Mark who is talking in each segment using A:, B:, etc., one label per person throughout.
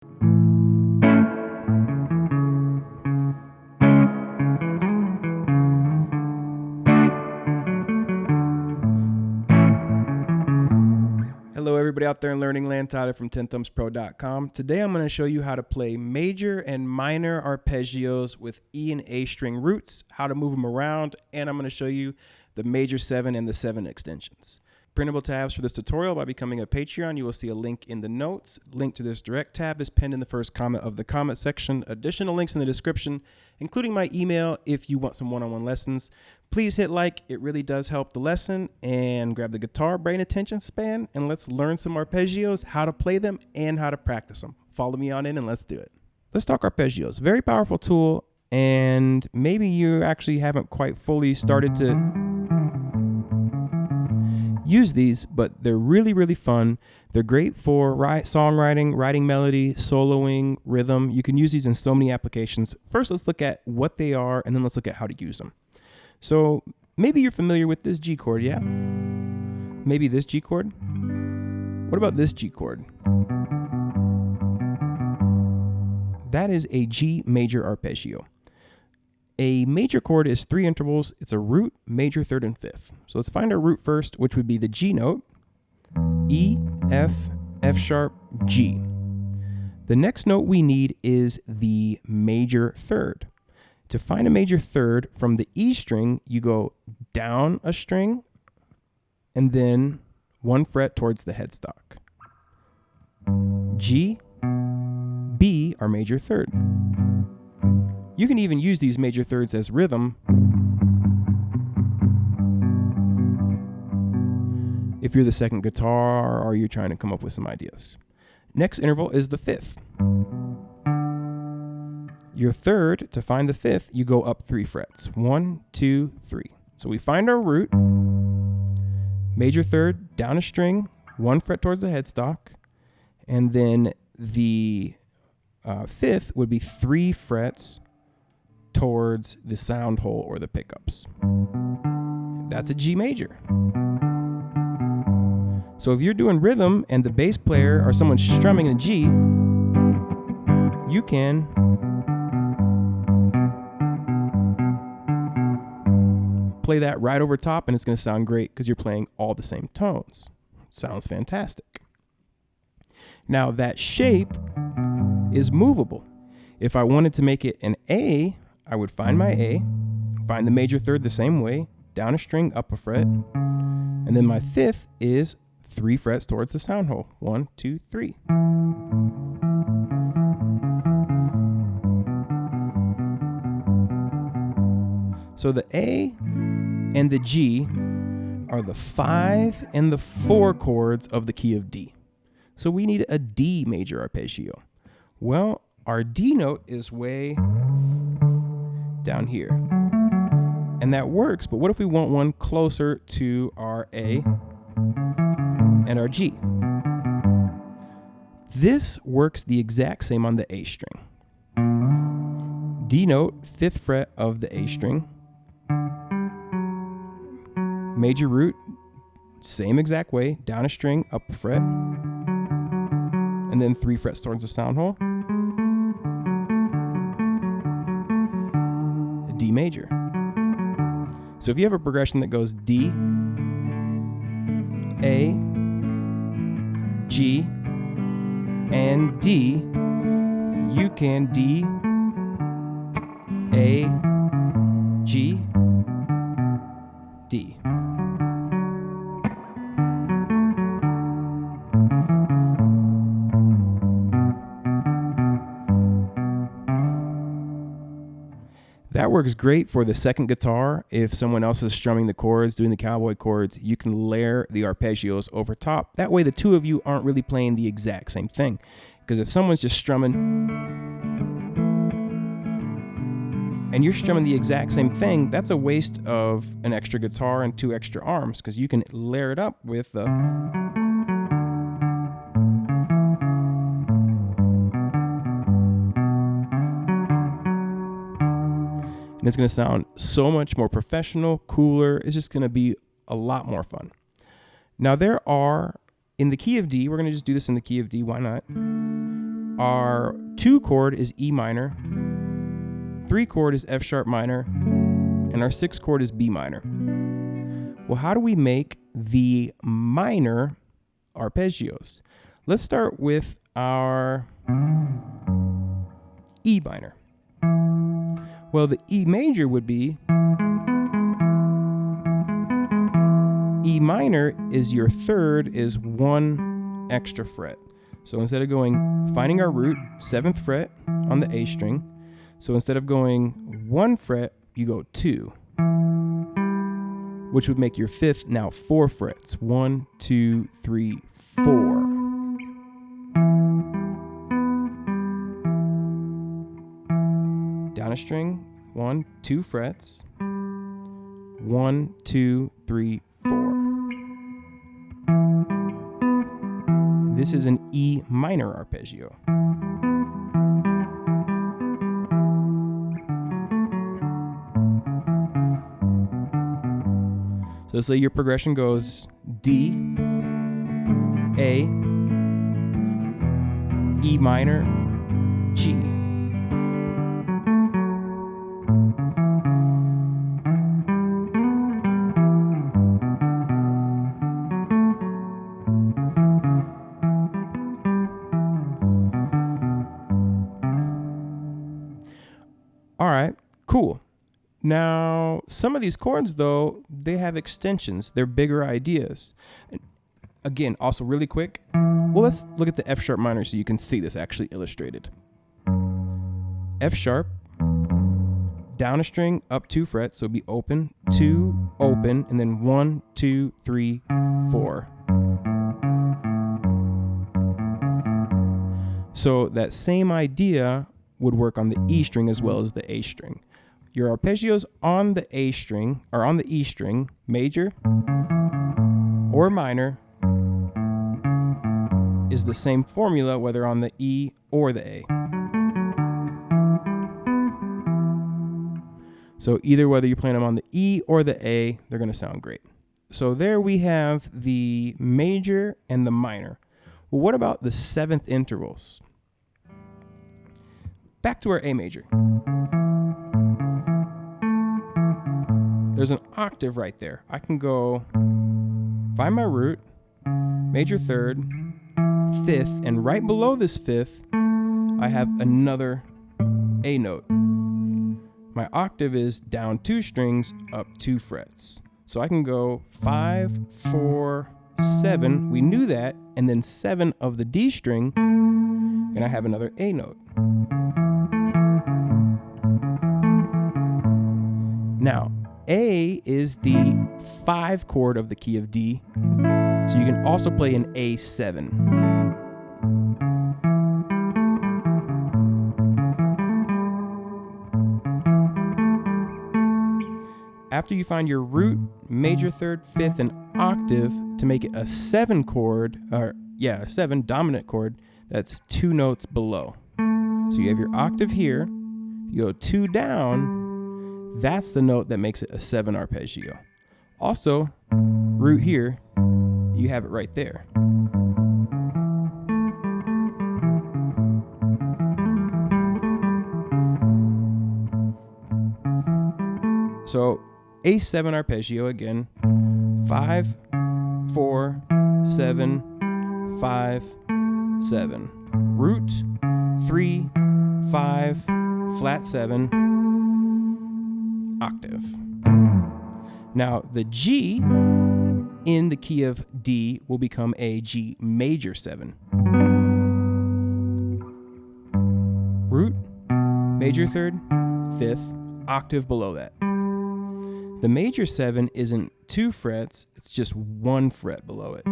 A: Hello everybody out there in Learning Land, Tyler from 10thumbspro.com. Today I'm going to show you how to play major and minor arpeggios with E and A string roots, how to move them around, and I'm going to show you the major 7 and the 7 extensions. Printable tabs for this tutorial by becoming a Patreon. You will see a link in the notes. Link to this direct tab is pinned in the first comment of the comment section. Additional links in the description, including my email if you want some one-on-one lessons. Please hit like, it really does help the lesson, and grab the guitar brain attention span, and let's learn some arpeggios, how to play them, and how to practice them. Follow me on in and let's do it. Let's talk arpeggios. Very powerful tool, and maybe you actually haven't quite fully started to use these, but they're really, really fun. They're great for songwriting, writing melody, soloing, rhythm. You can use these in so many applications. First, let's look at what they are, and then let's look at how to use them. So maybe you're familiar with this G chord, yeah? Maybe this G chord? What about this G chord? That is a G major arpeggio. A major chord is 3 intervals. It's a root, major, third, and fifth. So let's find our root first, which would be the G note, E, F, F sharp, G. The next note we need is the major third. To find a major third from the E string, you go down a string and then 1 fret towards the headstock. G, B are major third. You can even use these major thirds as rhythm if you're the second guitar or you're trying to come up with some ideas. Next interval is the fifth. Your third, to find the fifth, you go up 3 frets. 1, 2, 3. So we find our root, major third, down a string, 1 fret towards the headstock, and then the fifth would be 3 frets towards the sound hole or the pickups. That's a G major. So if you're doing rhythm and the bass player or someone strumming a G, you can play that right over top and it's going to sound great because you're playing all the same tones. Sounds fantastic. Now that shape is movable. If I wanted to make it an A, I would find my A, find the major third the same way, down a string, up a fret, and then my fifth is 3 frets towards the sound hole. 1, 2, 3. So the A and the G are the 5 and the 4 chords of the key of D. So we need a D major arpeggio. Well, our D note is way down here. And that works, but what if we want one closer to our A and our G? This works the exact same on the A string. D note, 5th fret of the A string. Major root, same exact way, down a string, up a fret, and then 3 frets towards the sound hole. A D major. So if you have a progression that goes D, A, G, and D, you can D, A, G, D. That works great for the second guitar. If someone else is strumming the chords, doing the cowboy chords, you can layer the arpeggios over top. That way the two of you aren't really playing the exact same thing. Because if someone's just strumming and you're strumming the exact same thing, that's a waste of an extra guitar and 2 extra arms, because you can layer it up with the and it's going to sound so much more professional, cooler. It's just going to be a lot more fun. Now there are, in the key of D, we're going to just do this in the key of D, why not, Our 2 chord is E minor, 3 chord is F sharp minor, and our 6 chord is B minor. Well, how do we make the minor arpeggios? Let's start with our E minor. Well, the E major would be E minor is your third is 1 extra fret. So instead of finding our root, 7th fret on the A string. So instead of going 1 fret, you go 2, which would make your 5th now 4 frets. 1, 2, 3, 4. Down a string, 1, 2 frets. 1, 2, 3, 4. This is an E minor arpeggio. So let's say your progression goes D, A, E minor, G. All right, cool. Now, some of these chords, though, they have extensions. They're bigger ideas. Again, also really quick, well, let's look at the F sharp minor so you can see this actually illustrated. F sharp, down a string, up 2 frets, so it'd be open, 2, open, and then 1, 2, 3, 4. So that same idea would work on the E string as well as the A string. Your arpeggios on the A string, or on the E string, major or minor, is the same formula whether on the E or the A. So either whether you're playing them on the E or the A, they're going to sound great. So there we have the major and the minor. Well, what about the 7th intervals? Back to our A major. There's an octave right there. I can go find my root, major 3rd, 5th, and right below this 5th, I have another A note. My octave is down 2 strings, up 2 frets. So I can go 5, 4, 7. We knew that, and then 7 of the D string, and I have another A note. Now, A is the 5 chord of the key of D, so you can also play an A7. After you find your root, major 3rd, 5th, and octave to make it a 7 chord, a 7 dominant chord, that's 2 notes below. So you have your octave here, you go 2 down, that's the note that makes it a 7 arpeggio. Also, root here, you have it right there. So A7 arpeggio again, 5, 4, 7, 5, 7. Root, 3, 5, flat 7, octave. Now the G in the key of D will become a G major 7. Root, major 3rd, 5th, octave below that. The major 7 isn't 2 frets, it's just 1 fret below it.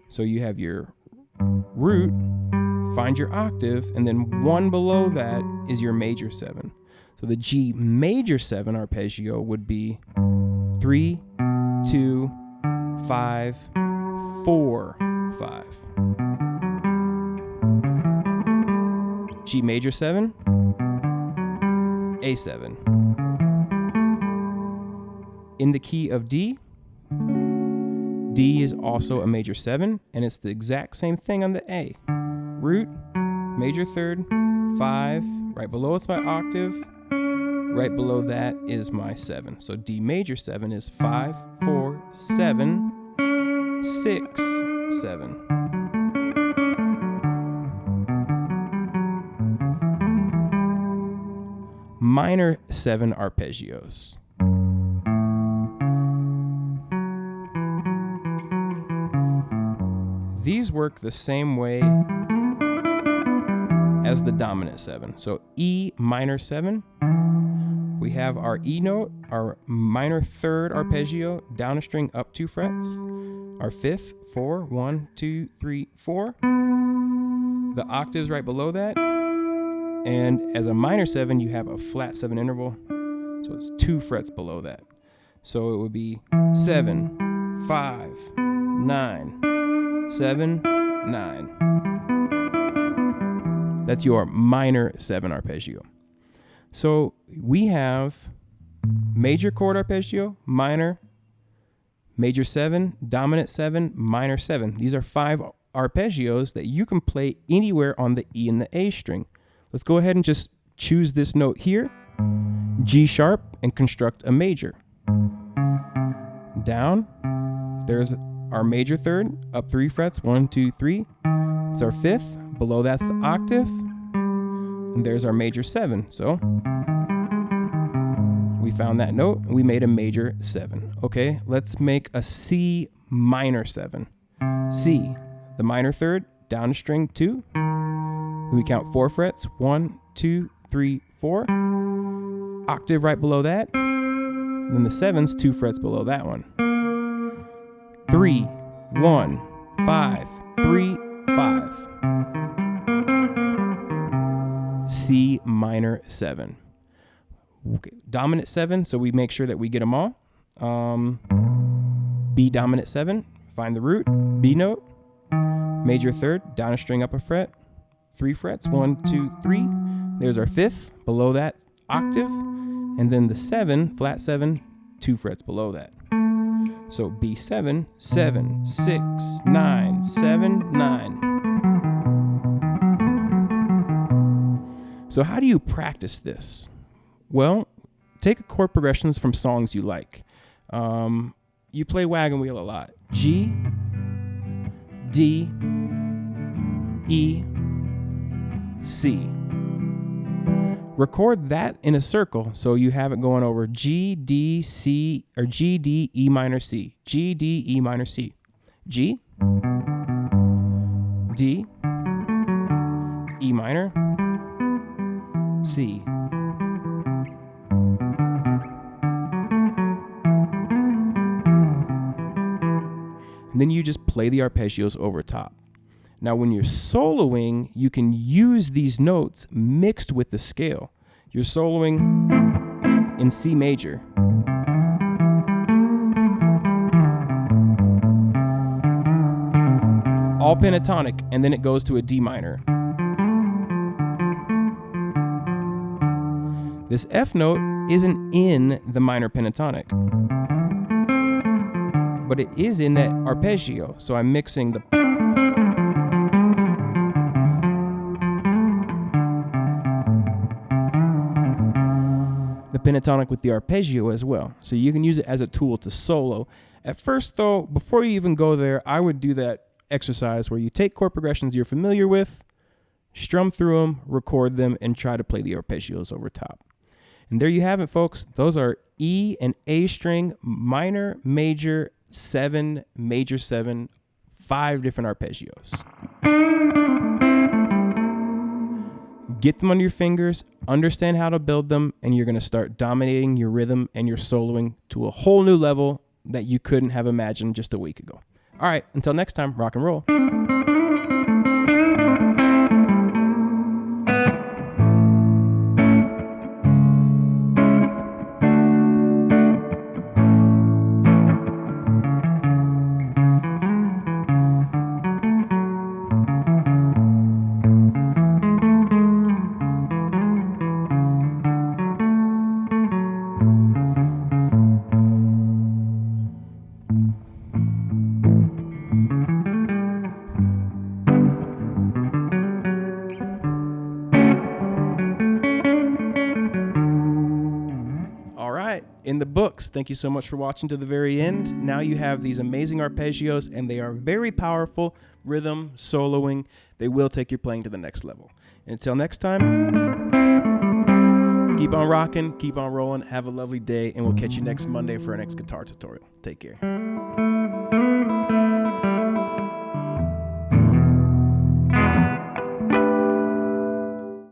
A: So you have your root, find your octave, and then 1 below that is your major 7. So the G major 7 arpeggio would be 3, 2, 5, 4, 5. G major 7, A7. In the key of D, D is also a major 7, and it's the exact same thing on the A. root, major third, 5. Right below it's my octave. Right below that is my 7. So D major 7 is 5, 4, 7, 6, 7. Minor 7 arpeggios. These work the same way as the dominant 7. So E minor 7, we have our E note, our minor third arpeggio, down a string, up 2 frets. Our fifth, 4, 1, 2, 3, 4. The octaves right below that. And as a minor 7, you have a flat 7 interval. So it's 2 frets below that. So it would be 7, 5, 9, 7, 9. That's your minor 7 arpeggio. So we have major chord arpeggio, minor, major 7, dominant 7, minor 7. These are 5 arpeggios that you can play anywhere on the E and the A string. Let's go ahead and just choose this note here, G sharp, and construct a major. Down, there's our major third, up 3 frets, 1, 2, 3. It's our fifth, below that's the octave, and there's our major 7. So we found that note, and we made a major 7. Okay, let's make a C minor 7. C, the minor third, down a string, 2. We count 4 frets, 1, 2, 3, 4. Octave right below that. And then the 7's 2 frets below that one. 3, 1, 5, 3, 5. C minor 7. Okay. Dominant 7, so we make sure that we get them all. B dominant 7, find the root, B note. Major third, down a string, up a fret. 3 frets, 1, 2, 3. There's our fifth, below that octave, and then the 7, flat 7, 2 frets below that. So B7, 7, 6, 9, 7, 9. So how do you practice this? Well, take chord progressions from songs you like. You play Wagon Wheel a lot. G, D, E, C. Record that in a circle so you have it going over G, D, C, or G, D, E minor, C. G, D, E minor, C. G, D, E minor, C. And then you just play the arpeggios over top. Now, when you're soloing, you can use these notes mixed with the scale. You're soloing in C major. All pentatonic, and then it goes to a D minor. This F note isn't in the minor pentatonic, but it is in that arpeggio, so I'm mixing the pentatonic with the arpeggio as well. So you can use it as a tool to solo. At first though, before you even go there, I would do that exercise where you take chord progressions you're familiar with, strum through them, record them, and try to play the arpeggios over top. And there you have it, folks. Those are E and A string, minor, major, 7, major 7, 5 different arpeggios. Get them on your fingers, understand how to build them, and you're going to start dominating your rhythm and your soloing to a whole new level that you couldn't have imagined just a week ago. All right, until next time, rock and roll. in the books. Thank you so much for watching to the very end. Now you have these amazing arpeggios, and they are very powerful. Rhythm, soloing, they will take your playing to the next level. Until next time, keep on rocking, keep on rolling, have a lovely day, and we'll catch you next Monday for our next guitar tutorial. Take care.